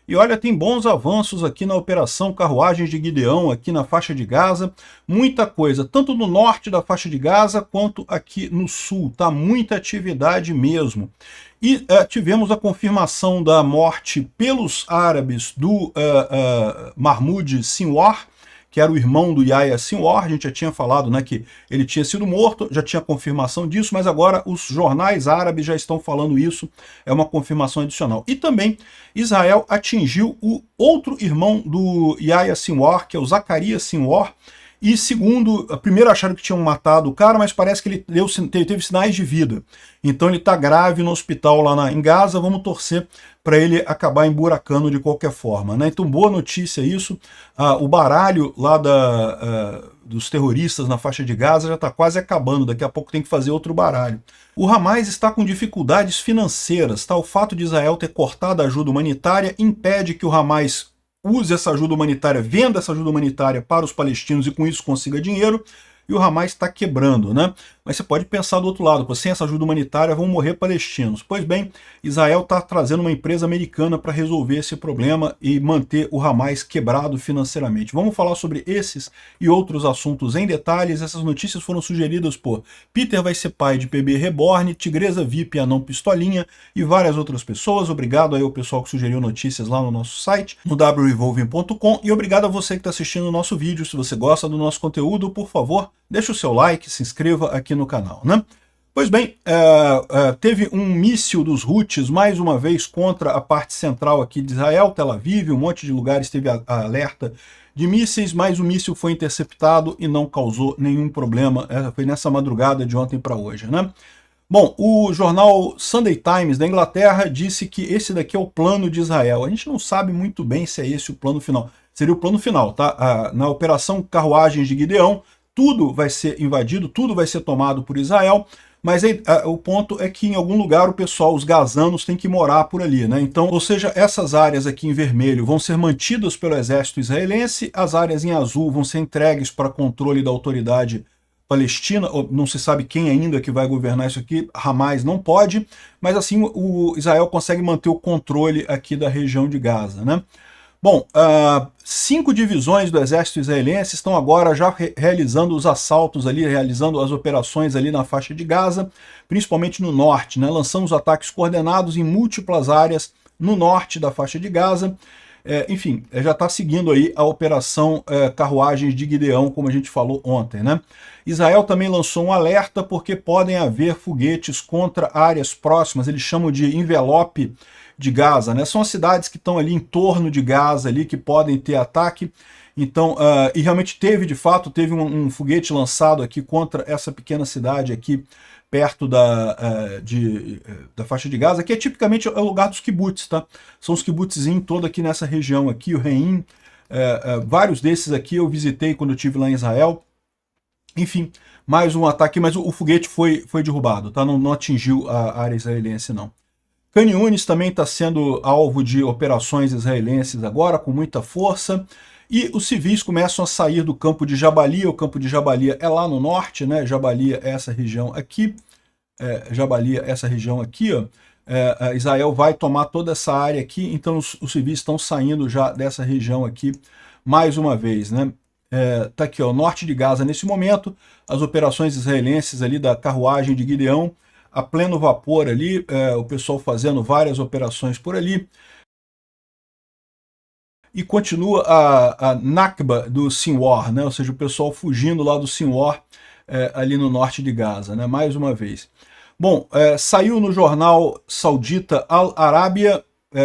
E olha, tem bons avanços aqui na Operação Carruagens de Gideão, aqui na faixa de Gaza. Muita coisa, tanto no norte da faixa de Gaza, quanto aqui no sul, tá? Muita atividade mesmo. E tivemos a confirmação da morte pelos árabes do Mahmoud Sinwar, que era o irmão do Yahya Sinwar. A gente já tinha falado, né, que ele tinha sido morto, já tinha confirmação disso, mas agora os jornais árabes já estão falando isso, é uma confirmação adicional. E também Israel atingiu o outro irmão do Yahya Sinwar, que é o Zacarias Sinwar, e segundo, primeiro acharam que tinham matado o cara, mas parece que ele teve sinais de vida. Então ele está grave no hospital lá em Gaza, vamos torcer para ele acabar emburacando de qualquer forma, né? Então boa notícia isso, o baralho lá dos terroristas na faixa de Gaza já está quase acabando, daqui a pouco tem que fazer outro baralho. O Hamas está com dificuldades financeiras, tá? O fato de Israel ter cortado a ajuda humanitária impede que o Hamas use essa ajuda humanitária, venda essa ajuda humanitária para os palestinos e com isso consiga dinheiro, e o Hamas está quebrando, né? Mas você pode pensar do outro lado, sem essa ajuda humanitária vão morrer palestinos. Pois bem, Israel está trazendo uma empresa americana para resolver esse problema e manter o Hamas quebrado financeiramente. Vamos falar sobre esses e outros assuntos em detalhes. Essas notícias foram sugeridas por Peter vai ser pai de bebê reborn, Tigresa VIP, Anão Pistolinha e várias outras pessoas. Obrigado aí ao pessoal que sugeriu notícias lá no nosso site, no wrevolving.com, e obrigado a você que está assistindo o nosso vídeo. Se você gosta do nosso conteúdo, por favor, deixa o seu like, se inscreva aqui no canal, né? Pois bem, teve um míssil dos Houthis, mais uma vez, contra a parte central aqui de Israel, Tel Aviv, um monte de lugares teve alerta de mísseis, mas o míssil foi interceptado e não causou nenhum problema. Foi nessa madrugada de ontem para hoje, né? Bom, o jornal Sunday Times da Inglaterra disse que esse daqui é o plano de Israel. A gente não sabe muito bem se é esse o plano final. Seria o plano final, tá? Na Operação Carruagens de Gideão, tudo vai ser invadido, tudo vai ser tomado por Israel, mas o ponto é que em algum lugar o pessoal, os gazanos, tem que morar por ali, né? Então, ou seja, essas áreas aqui em vermelho vão ser mantidas pelo exército israelense, as áreas em azul vão ser entregues para controle da autoridade palestina, não se sabe quem ainda que vai governar isso aqui, Hamas não pode, mas assim o Israel consegue manter o controle aqui da região de Gaza, né? Bom, 5 divisões do exército israelense estão agora já realizando os assaltos ali, realizando as operações ali na faixa de Gaza, principalmente no norte, né? Lançamos ataques coordenados em múltiplas áreas no norte da faixa de Gaza. Enfim, já está seguindo aí a operação Carruagens de Gideão, como a gente falou ontem, né? Israel também lançou um alerta porque podem haver foguetes contra áreas próximas, eles chamam de envelope de Gaza, né? São as cidades que estão ali em torno de Gaza, ali, que podem ter ataque. Então, e realmente teve, de fato, teve um foguete lançado aqui contra essa pequena cidade aqui, perto da faixa de Gaza, que tipicamente é o lugar dos kibbutz, tá? São os kibbutzim todo aqui nessa região aqui, o Reim, vários desses aqui eu visitei quando eu estive lá em Israel. Enfim, mais um ataque, mas o foguete foi derrubado, tá? Não atingiu a área israelense, não. Khan Yunis também está sendo alvo de operações israelenses agora, com muita força. E os civis começam a sair do campo de Jabalia. O campo de Jabalia é lá no norte, né? Jabalia é essa região aqui. Jabalia é essa região aqui, ó. Israel vai tomar toda essa área aqui, então os civis estão saindo já dessa região aqui mais uma vez, né? Tá aqui, ó, norte de Gaza nesse momento, as operações israelenses ali da Carruagem de Gideão, a pleno vapor ali, o pessoal fazendo várias operações por ali. E continua a Nakba do Sinwar, né? Ou seja, o pessoal fugindo lá do Sinwar, ali no norte de Gaza, né? Mais uma vez. Bom, saiu no jornal saudita Al Arabiya,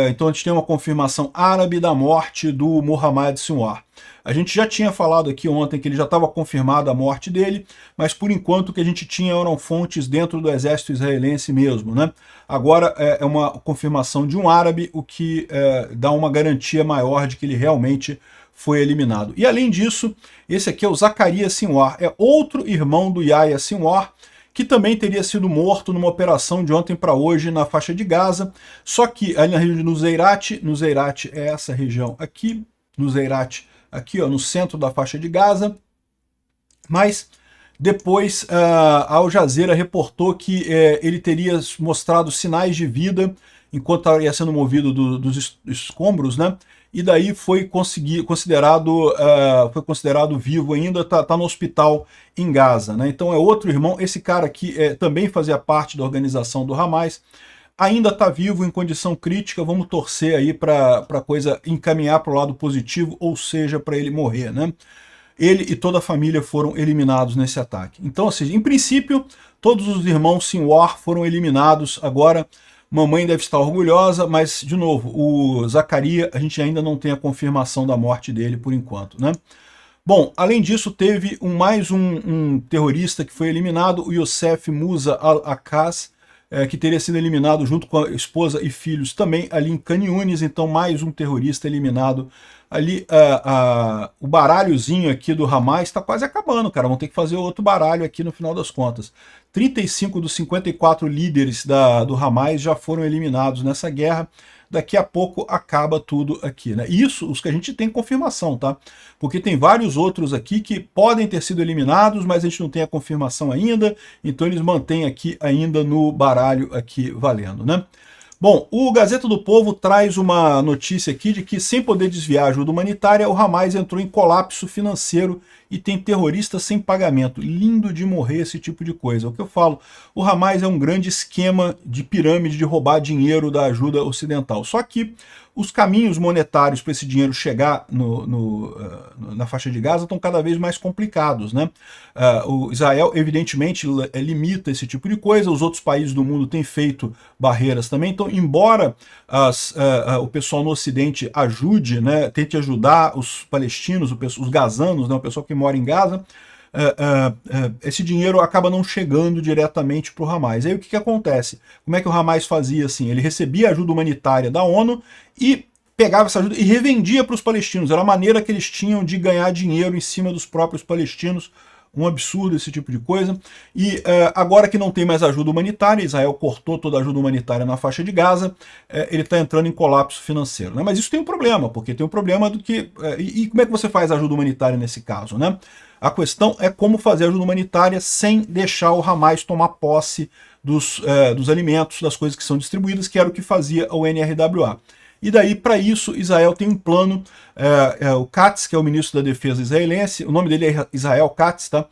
então a gente tem uma confirmação árabe da morte do Mohammed Sinwar. A gente já tinha falado aqui ontem que ele já estava confirmada a morte dele, mas por enquanto o que a gente tinha eram fontes dentro do exército israelense mesmo, né? Agora é uma confirmação de um árabe, o que dá uma garantia maior de que ele realmente foi eliminado. E além disso, esse aqui é o Zacarias Sinwar, é outro irmão do Yahya Sinwar, que também teria sido morto numa operação de ontem para hoje na faixa de Gaza, só que ali na região de Nuseirat é essa região aqui, Nuseirat aqui, ó, no centro da faixa de Gaza, mas Depois, a Al Jazeera reportou que ele teria mostrado sinais de vida enquanto ia sendo movido dos escombros, né? E daí foi considerado vivo ainda, está no hospital em Gaza, né? Então é outro irmão, esse cara aqui também fazia parte da organização do Hamas, ainda está vivo em condição crítica, vamos torcer aí para a coisa encaminhar para o lado positivo, ou seja, para ele morrer, né? Ele e toda a família foram eliminados nesse ataque. Então, assim, em princípio, todos os irmãos Sinwar foram eliminados. Agora, mamãe deve estar orgulhosa, mas, de novo, o Zacaria, a gente ainda não tem a confirmação da morte dele por enquanto, né? Bom, além disso, teve mais um terrorista que foi eliminado, o Youssef Musa al-Akkaz, que teria sido eliminado junto com a esposa e filhos também ali em Khan Yunis. Então mais um terrorista eliminado ali. O baralhozinho aqui do Hamas está quase acabando, cara, vão ter que fazer outro baralho aqui no final das contas. 35 dos 54 líderes do Hamas já foram eliminados nessa guerra. Daqui a pouco acaba tudo aqui, né? Isso, os que a gente tem confirmação, tá? Porque tem vários outros aqui que podem ter sido eliminados, mas a gente não tem a confirmação ainda, então eles mantêm aqui ainda no baralho aqui valendo, né? Bom, o Gazeta do Povo traz uma notícia aqui de que, sem poder desviar ajuda humanitária, o Hamas entrou em colapso financeiro e tem terroristas sem pagamento. Lindo de morrer esse tipo de coisa. O que eu falo, o Hamas é um grande esquema de pirâmide de roubar dinheiro da ajuda ocidental. Só que os caminhos monetários para esse dinheiro chegar na faixa de Gaza estão cada vez mais complicados, né? O Israel, evidentemente, limita esse tipo de coisa, os outros países do mundo têm feito barreiras também. Então, embora o pessoal no Ocidente ajude, né, tente ajudar os palestinos, os gazanos, né, o pessoal que mora em Gaza, esse dinheiro acaba não chegando diretamente para o Hamas. Aí o que acontece? Como é que o Hamas fazia assim? Ele recebia ajuda humanitária da ONU e pegava essa ajuda e revendia para os palestinos. Era a maneira que eles tinham de ganhar dinheiro em cima dos próprios palestinos. Um absurdo esse tipo de coisa. E agora que não tem mais ajuda humanitária, Israel cortou toda a ajuda humanitária na faixa de Gaza, ele está entrando em colapso financeiro, né? Mas isso tem um problema, porque tem um problema do que... E como é que você faz ajuda humanitária nesse caso, né? A questão é como fazer ajuda humanitária sem deixar o Hamas tomar posse dos alimentos, das coisas que são distribuídas, que era o que fazia o NRWA. E daí, para isso, Israel tem um plano. O Katz, que é o ministro da Defesa israelense, o nome dele é Israel Katz, tá?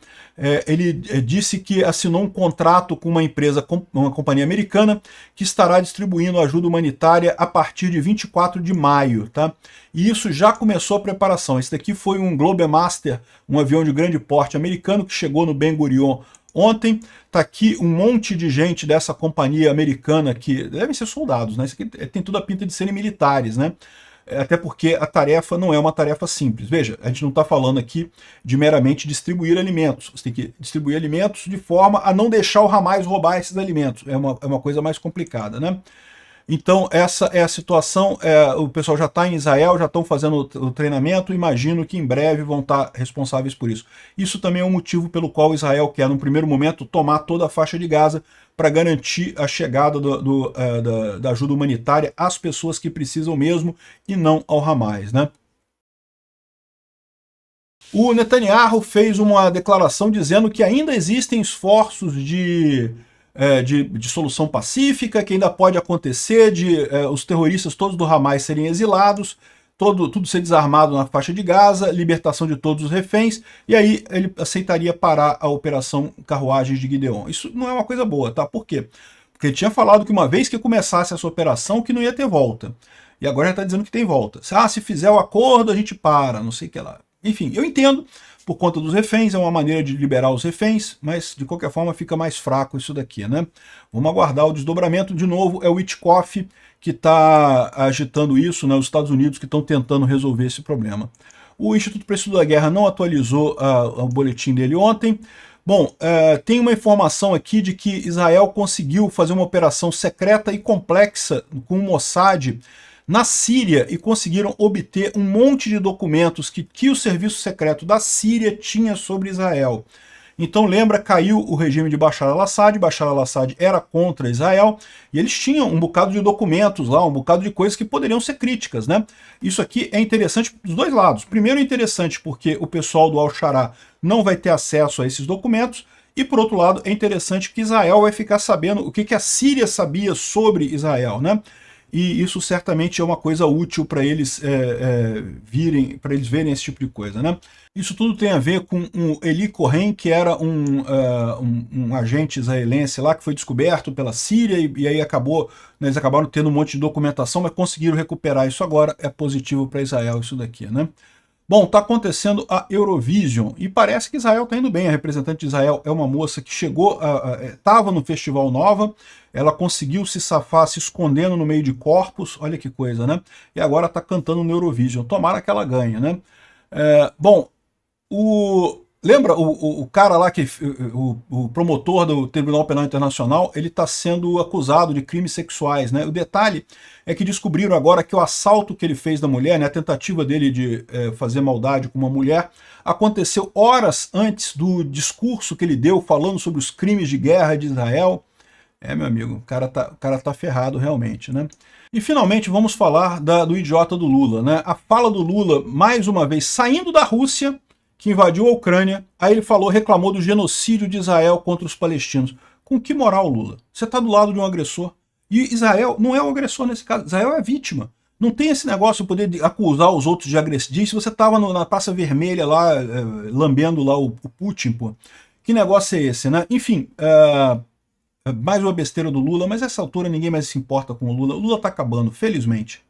Ele disse que assinou um contrato com uma empresa, uma companhia americana, que estará distribuindo ajuda humanitária a partir de 24 de maio, tá? E isso já começou a preparação. Esse daqui foi um Globemaster, um avião de grande porte americano que chegou no Ben Gurion ontem. Tá aqui um monte de gente dessa companhia americana que devem ser soldados, né? Isso aqui tem toda a pinta de serem militares, né? Até porque a tarefa não é uma tarefa simples. Veja, a gente não está falando aqui de meramente distribuir alimentos. Você tem que distribuir alimentos de forma a não deixar o Hamas roubar esses alimentos. É uma coisa mais complicada, né? Então essa é a situação, o pessoal já está em Israel, já estão fazendo o treinamento, imagino que em breve vão estar responsáveis por isso. Isso também é um motivo pelo qual Israel quer, num primeiro momento, tomar toda a faixa de Gaza para garantir a chegada da ajuda humanitária às pessoas que precisam mesmo e não ao Hamas, né? O Netanyahu fez uma declaração dizendo que ainda existem esforços de solução pacífica, que ainda pode acontecer, os terroristas todos do Hamas serem exilados, tudo ser desarmado na faixa de Gaza, libertação de todos os reféns, e aí ele aceitaria parar a operação Carruagens de Gideon. Isso não é uma coisa boa, tá? Por quê? Porque ele tinha falado que uma vez que começasse essa operação, que não ia ter volta. E agora já está dizendo que tem volta. Se fizer o acordo, a gente para, não sei o que lá. Enfim, eu entendo, por conta dos reféns, é uma maneira de liberar os reféns, mas de qualquer forma fica mais fraco isso daqui, né? Vamos aguardar o desdobramento. De novo, é o Witkoff que está agitando isso, né? Os Estados Unidos que estão tentando resolver esse problema. O Instituto para o Estudo da Guerra não atualizou o boletim dele ontem. Bom, tem uma informação aqui de que Israel conseguiu fazer uma operação secreta e complexa com o Mossad na Síria e conseguiram obter um monte de documentos que o serviço secreto da Síria tinha sobre Israel. Então lembra, caiu o regime de Bashar al-Assad era contra Israel, e eles tinham um bocado de documentos lá, um bocado de coisas que poderiam ser críticas, né? Isso aqui é interessante dos dois lados. Primeiro é interessante porque o pessoal do Al-Sharaa não vai ter acesso a esses documentos, e por outro lado é interessante que Israel vai ficar sabendo o que a Síria sabia sobre Israel, né? E isso certamente é uma coisa útil para eles verem esse tipo de coisa, né? Isso tudo tem a ver com o Eli Cohen, que era um agente israelense lá que foi descoberto pela Síria e aí eles acabaram tendo um monte de documentação, mas conseguiram recuperar isso agora. É positivo para Israel isso daqui, né? Bom, está acontecendo a Eurovision e parece que Israel está indo bem. A representante de Israel é uma moça que estava no Festival Nova, ela conseguiu se safar se escondendo no meio de corpos, olha que coisa, né? E agora está cantando no Eurovision. Tomara que ela ganhe, né? Bom, lembra o cara lá, o promotor do Tribunal Penal Internacional, ele está sendo acusado de crimes sexuais, né? O detalhe é que descobriram agora que o assalto que ele fez da mulher, né, a tentativa dele de fazer maldade com uma mulher, aconteceu horas antes do discurso que ele deu falando sobre os crimes de guerra de Israel. Meu amigo, o cara tá ferrado realmente, né? E finalmente vamos falar do idiota do Lula, né? A fala do Lula, mais uma vez, saindo da Rússia, que invadiu a Ucrânia, aí ele reclamou do genocídio de Israel contra os palestinos. Com que moral, Lula? Você está do lado de um agressor. E Israel não é um agressor nesse caso, Israel é vítima. Não tem esse negócio de poder acusar os outros de agressor. Se você estava na Praça Vermelha lá, lambendo lá o Putin, pô. Que negócio é esse, né? Enfim, mais uma besteira do Lula, mas nessa altura ninguém mais se importa com o Lula. O Lula está acabando, felizmente.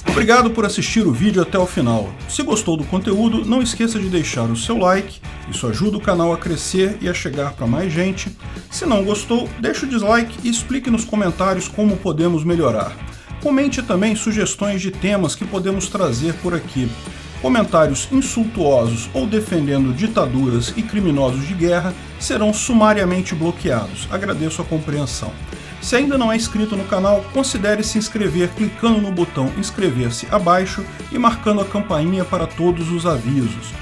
Obrigado por assistir o vídeo até o final. Se gostou do conteúdo, não esqueça de deixar o seu like, isso ajuda o canal a crescer e a chegar para mais gente. Se não gostou, deixe o dislike e explique nos comentários como podemos melhorar. Comente também sugestões de temas que podemos trazer por aqui. Comentários insultuosos ou defendendo ditaduras e criminosos de guerra serão sumariamente bloqueados. Agradeço a compreensão. Se ainda não é inscrito no canal, considere se inscrever clicando no botão inscrever-se abaixo e marcando a campainha para todos os avisos.